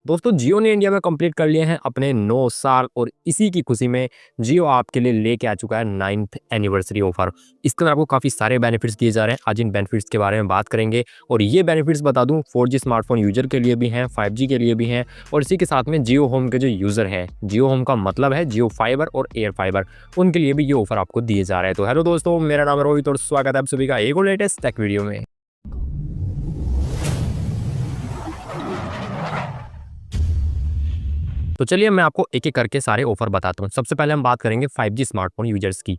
दोस्तों जियो ने इंडिया में कंप्लीट कर लिए हैं अपने 9 साल और इसी की खुशी में जियो आपके लिए लेके आ चुका है 9th एनिवर्सरी ऑफर। इसके अंदर आपको काफ़ी सारे बेनिफिट्स दिए जा रहे हैं। आज इन बेनिफिट्स के बारे में बात करेंगे और ये बेनिफिट्स बता दूं 4G स्मार्टफोन यूजर के लिए भी हैं, 5G के लिए भी हैं और इसी के साथ में जियो होम के जो यूज़र हैं, जियो होम का मतलब है जियो फाइबर और एयर फाइबर, उनके लिए भी ये ऑफर आपको दिए जा रहे हैं। तो हेलो दोस्तों, मेरा नाम है रोहित और स्वागत है आप सभी का एक और लेटेस्ट टेक वीडियो में। तो चलिए मैं आपको एक एक करके सारे ऑफर बताता हूँ। सबसे पहले हम बात करेंगे 5G स्मार्टफोन यूजर्स की।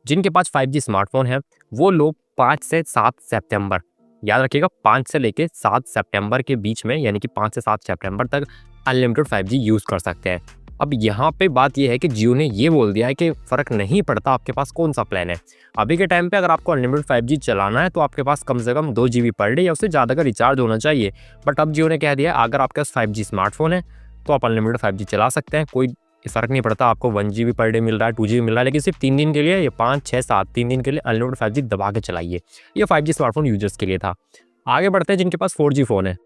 जिनके पास 5G स्मार्टफोन है वो लोग 5 से 7 सितंबर, याद रखिएगा 5 से लेके 7 सितंबर के बीच में, यानी कि 5 से 7 सितंबर तक अनलिमिटेड 5G यूज़ कर सकते हैं। अब यहाँ पे बात यह है कि जियो ने ये बोल दिया है कि फ़र्क नहीं पड़ता आपके पास कौन सा प्लान है। अभी के टाइम पे अगर आपको अनलिमिटेड 5G चलाना है तो आपके पास कम से कम 2 GB पर डे या उससे ज़्यादा का रिचार्ज होना चाहिए। बट अब जियो ने कह दिया अगर आपके पास 5G स्मार्टफोन है तो आप अनलिमिटेड 5G चला सकते हैं, कोई फ़र्क नहीं पड़ता आपको 1 GB पर डे मिल रहा है, 2 GB मिल रहा है, लेकिन सिर्फ 3 दिन के लिए, ये 5, 6, 7 3 दिन के लिए अनलिमिटेड 5G दबा के चलाइए। ये 5G स्मार्टफोन यूजर्स के लिए था। आगे बढ़ते हैं जिनके पास 4G फ़ोन है।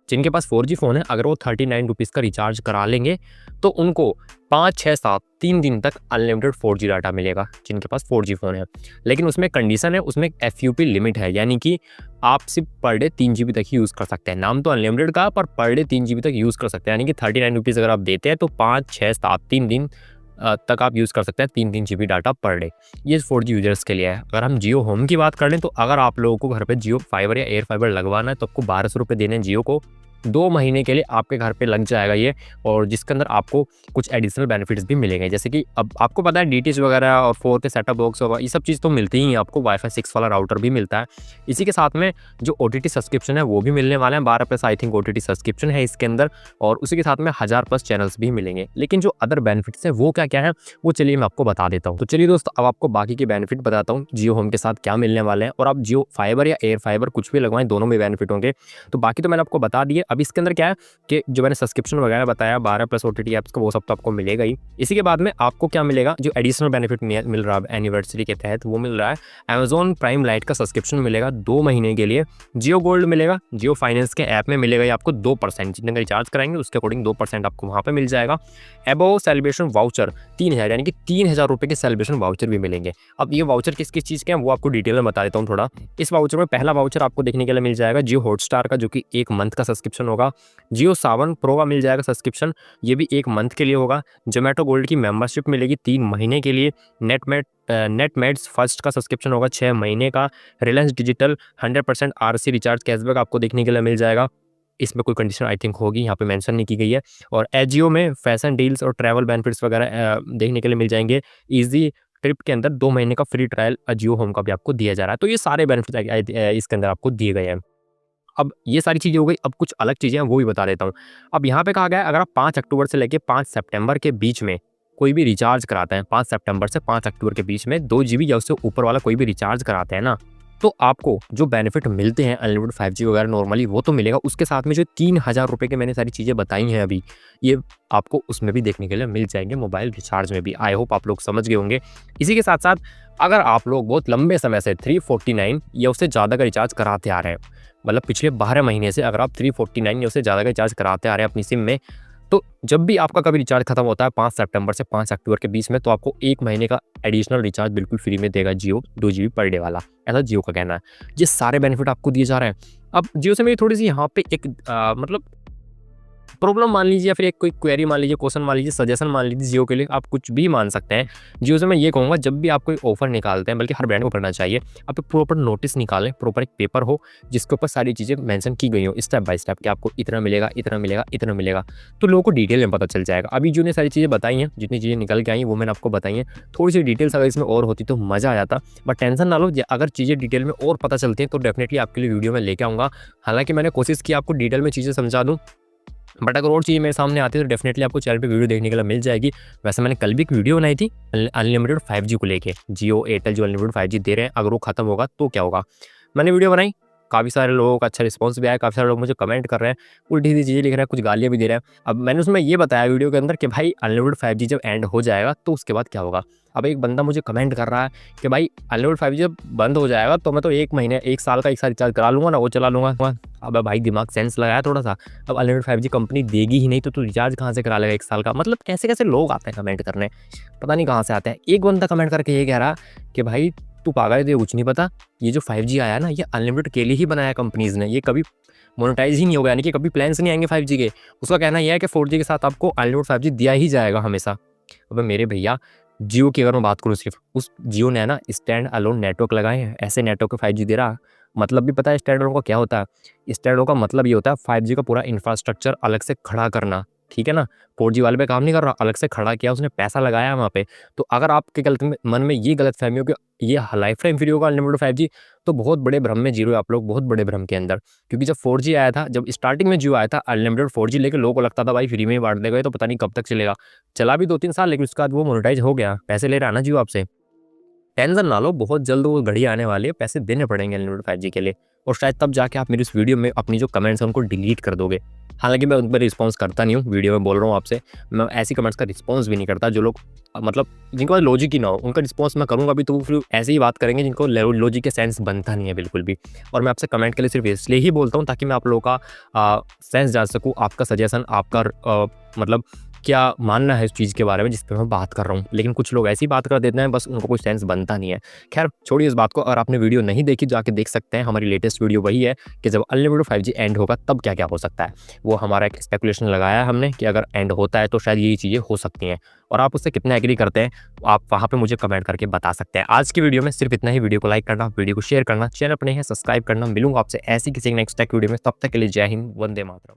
जिनके पास 4G फ़ोन है अगर वो 39 रुपीज़ का रिचार्ज करा लेंगे तो उनको 5, 6, 7 3 दिन तक अनलिमिटेड 4G डाटा मिलेगा जिनके पास 4G फ़ोन है। लेकिन उसमें कंडीशन है, उसमें एक FUP लिमिट है, यानी कि आप सिर्फ पर डे 3 GB तक ही यूज़ कर सकते हैं। नाम तो अनलिमिटेड का पर पर डे 3 GB तक यूज़ कर सकते हैं, यानी कि 39 रुपीज़ अगर आप देते हैं तो 5, 6, 7 3 दिन तक आप यूज़ कर सकते हैं 3 GB डाटा पर डे। ये 4G यूजर्स के लिए है। अगर हम जियो होम की बात कर लें तो अगर आप लोगों को घर पे जियो फाइबर या एयर फाइबर लगवाना है तो आपको 1200 रुपये देने हैं जियो को। 2 महीने के लिए आपके घर पे लग जाएगा ये, और जिसके अंदर आपको कुछ एडिशनल बेनिफिट्स भी मिलेंगे, जैसे कि अब आपको पता है DTH वगैरह और 4 के सेटअप बॉक्स वगैरह ये सब चीज़ तो मिलती ही है आपको। वाईफाई 6 वाला राउटर भी मिलता है। इसी के साथ में जो OTT सब्सक्रिप्शन है वो भी मिलने वाला है। 12+ आई थिंक OTT सब्सक्रिप्शन है इसके अंदर, और उसी के साथ में 1000+ चैनल्स भी मिलेंगे। लेकिन जो अदर बेनिफिट्स है वो क्या क्या है वो चलिए मैं आपको बता देता हूँ। तो चलिए दोस्तों, अब आपको बाकी के बेनिफिट बताता हूँ जियो होम के साथ क्या मिलने वाले हैं, और आप जियो फाइबर या एयर फाइबर कुछ भी लगवाएं दोनों में बेनिफिट होंगे। तो बाकी तो मैंने आपको बता दिए। अब इसके अंदर क्या है कि जो मैंने सब्सक्रिप्शन वगैरह बताया 12+ OTT ऐप्स का, वो सब तो आपको मिलेगा ही। इसी के बाद में आपको क्या मिलेगा, जो एडिशनल बेनिफिट मिल रहा है एनिवर्सरी के तहत, वो मिल रहा है Amazon प्राइम लाइट का सब्सक्रिप्शन मिलेगा 2 महीने के लिए। जियो गोल्ड मिलेगा, जियो फाइनेंस के ऐप में मिलेगा ये आपको 2%, जितने का रिचार्ज कराएंगे उसके अकॉर्डिंग 2% आपको वहाँ पर मिल जाएगा। एबो सेलिब्रेशन वाउचर 3000, यानी कि 3000 रुपये के सेलिब्रेशन वाउचर भी मिलेंगे। अब ये वाउचर किस किस चीज़ के हैं वो आपको डिटेल में बता देता हूँ थोड़ा। इस वाउचर में पहला वाउचर आपको देखने के लिए मिल जाएगा जियो हॉटस्टार का, जो कि 1 मंथ का सब्सक्रिप्शन होगा। जियो सावन प्रो का मिल जाएगा सब्सक्रिप्शन, ये भी 1 मंथ के लिए होगा। जोमेटो गोल्ड की मेंबरशिप मिलेगी 3 महीने के लिए। नेटमेट्स फर्स्ट का सब्सक्रिप्शन होगा 6 महीने का। Reliance digital 100% RC recharge cashback आपको देखने के लिए मिल जाएगा। इसमें कोई कंडीशन आई थिंक होगी, यहाँ पे मेंशन नहीं की गई है। और एजियो में फैशन डील्स और ट्रैवल बेनिफिट्स वगैरह देखने के लिए मिल जाएंगे। ईजी ट्रिप के अंदर 2 महीने का फ्री ट्रायल जियो होम का भी आपको दिया जा रहा है। तो ये सारे बेनिफिट इसके अंदर आपको दिए गए हैं। अब ये सारी चीज़ें हो गई, अब कुछ अलग चीज़ें हैं वो भी बता देता हूँ। अब यहाँ पे कहा गया है अगर आप 5 अक्टूबर से लेके 5 सितंबर के बीच में कोई भी रिचार्ज कराते हैं, 5 सितंबर से 5 अक्टूबर के बीच में 2 GB या उससे ऊपर वाला कोई भी रिचार्ज कराते हैं ना, तो आपको जो बेनिफिट मिलते हैं अनलिमिटेड 5G वगैरह नॉर्मली वो तो मिलेगा। उसके साथ में जो 3000 रुपये के मैंने सारी चीज़ें बताई हैं अभी, ये आपको उसमें भी देखने के लिए मिल जाएंगे, मोबाइल रिचार्ज में भी। आई होप आप लोग समझ गए होंगे। इसी के साथ साथ अगर आप लोग बहुत लंबे समय से 349 या उससे ज़्यादा का रिचार्ज कराते आ रहे हैं, मतलब पिछले 12 महीने से अगर आप 349 या उससे ज़्यादा का रिचार्ज कराते आ रहे हैं अपनी सिम में, तो जब भी आपका कभी रिचार्ज खत्म होता है 5 सितंबर से 5 अक्टूबर के बीच में, तो आपको 1 महीने का एडिशनल रिचार्ज बिल्कुल फ्री में देगा जियो, 2 GB पर डे वाला। ऐसा जियो का कहना है। ये सारे बेनिफिट आपको दिए जा रहे हैं। अब जियो से मेरी थोड़ी सी यहाँ पे एक मतलब प्रॉब्लम मान लीजिए, या फिर एक कोई क्वेरी मान लीजिए, क्वेश्चन मान लीजिए, सजेशन मान लीजिए, जियो के लिए आप कुछ भी मान सकते हैं। जियो से मैं ये कहूँगा जब भी आप कोई ऑफर निकालते हैं, बल्कि हर ब्रांड को करना चाहिए, आप प्रॉपर नोटिस निकालें, प्रॉपर एक पेपर हो जिसके ऊपर सारी चीज़ें मेंशन की गई हो स्टेप बाय स्टेप कि आपको इतना मिलेगा, इतना मिलेगा, इतना मिलेगा, तो लोगों को डिटेल में पता चल जाएगा। अभी जियो ने सारी चीज़ें बताई हैं, जितनी चीज़ें निकल के आई वो मैंने आपको बताई हैं। थोड़ी सी डिटेल्स अगर इसमें और होती तो मज़ा आ जाता, बट टेंशन ना लो, अगर चीज़ें डिटेल में और पता चलती हैं तो डेफिनेटली आपके लिए वीडियो में लेके आऊँगा। हालाँकि मैंने कोशिश की आपको डिटेल में चीज़ें समझा दूँ, बट अगर और चीज़ मेरे सामने आती है तो डेफिनेटली आपको चैनल पे वीडियो देखने के लिए मिल जाएगी। वैसे मैंने कल भी एक वीडियो बनाई थी अनलिमिटेड 5G को लेके, जियो एयरटेल जो अनलिमिटेड 5G दे रहे हैं, अगर वो खत्म होगा तो क्या होगा। मैंने वीडियो बनाई, काफ़ी सारे लोगों का अच्छा रिस्पॉन्स भी आया, काफ़ी सारे लोग मुझे कमेंट कर रहे हैं, उल्टी-सीधी चीज़ें लिख रहे हैं, कुछ गालियाँ भी दे रहे हैं। अब मैंने उसमें ये बताया वीडियो के अंदर कि भाई अनलिमिटेड 5G जब एंड हो जाएगा तो उसके बाद क्या होगा। अब एक बंदा मुझे कमेंट कर रहा है कि भाई अनलिमिटेड 5G जब बंद हो जाएगा तो मैं तो 1 महीने 1 साल का एक साल रिचार्ज करा लूँगा ना, वो चला लूँगा। अबे भाई दिमाग सेंस लगाया थोड़ा-सा। अब अनलिमिटेड 5G कंपनी देगी ही नहीं तो तू रिचार्ज कहाँ से करा लेगा 1 साल का। मतलब कैसे-कैसे लोग आते हैं कमेंट करने, पता नहीं कहाँ से आते हैं। एक बंदा कमेंट करके ये कह रहा कि भाई तू पागल है, तुझे कुछ नहीं पता, ये जो 5G आया है ना, ये अनलिमिटेड के लिए ही बनाया कंपनीज़ ने, ये कभी मोनेटाइज़ ही नहीं होगा, यानी कि कभी प्लान्स नहीं आएँगे 5G के। उसका कहना ये है कि 4G के साथ आपको अनलिमिटेड 5G दिया ही जाएगा हमेशा। अबे मेरे भैया, जियो की अगर मैं बात करूँ सिर्फ, उस जियो ने ना स्टैंड अलोन नेटवर्क लगाए हैं, ऐसे नेटवर्क पे 5G दे रहा। मतलब भी पता है स्टैंड अलोन का क्या होता है? स्टैंड अलोन का मतलब ये होता है 5G का पूरा इंफ्रास्ट्रक्चर अलग से खड़ा करना, ठीक है ना? 4G वाले पे काम नहीं कर रहा, अलग से खड़ा किया, उसने पैसा लगाया वहाँ पे। तो अगर आपके गलत में मन में ये गलतफ़हमी हो कि ये लाइफ टाइम फ्री होगा अनलिमिटेड 5G, तो बहुत बड़े भ्रम में जी रहे हो आप लोग, बहुत बड़े भ्रम के अंदर। क्योंकि जब 4G आया था, जब स्टार्टिंग में जियो आया था अनलिमिटेड 4G लेके लोगों को लगता था भाई फ्री में ही बाँट देगा ये, तो पता नहीं कब तक चलेगा। चला भी 2-3 साल, लेकिन उसके बाद वो मोनेटाइज़ हो गया, पैसे ले रहा है ना जियो आपसे। टेंशन ना लो, बहुत जल्द वो घड़ी आने वाली है, पैसे देने पड़ेंगे अनलिमिटेड 5G के लिए, और शायद तब जाके आप मेरी इस वीडियो में अपनी जो कमेंट्स हैं उनको डिलीट कर दोगे। हालाँकि मैं उन पे रिस्पॉन्स करता नहीं हूँ, वीडियो में बोल रहा हूँ आपसे, मैं ऐसी कमेंट्स का रिस्पॉन्स भी नहीं करता जो लोग मतलब जिनके पास लॉजिक ही ना हो, उनका रिस्पॉन्स मैं करूँगा भी तो वो फिर ऐसे ही बात करेंगे जिनको लॉजिक के सेंस बनता नहीं है बिल्कुल भी। और मैं आपसे कमेंट के लिए सिर्फ इसलिए ही बोलता हूँ ताकि मैं आप लोगों का सेंस जान सकूँ, आपका सजेशन, आपका मतलब क्या मानना है इस चीज़ के बारे में जिस पे मैं बात कर रहा हूँ। लेकिन कुछ लोग ऐसी बात कर देते हैं, बस उनको कोई सेंस बनता नहीं है। खैर छोड़िए इस बात को, और आपने वीडियो नहीं देखी जाके देख सकते हैं, हमारी लेटेस्ट वीडियो वही है कि जब अनलिमिटेड 5G एंड होगा तब क्या-क्या हो सकता है। वो हमारा एक स्पेकुलेशन लगाया है हमने कि अगर एंड होता है तो शायद यही चीज़ें हो सकती हैं, और आप उससे कितना एग्री करते हैं आप वहाँ पे मुझे कमेंट करके बता सकते हैं। आज की वीडियो में सिर्फ इतना ही। वीडियो को लाइक करना, वीडियो को शेयर करना, चैनल पर नए हैं सब्सक्राइब करना। मिलूंगा आपसे ऐसी किसी नेक्स्ट टेक वीडियो में, तब तक के लिए जय हिंद, वंदे मातरम।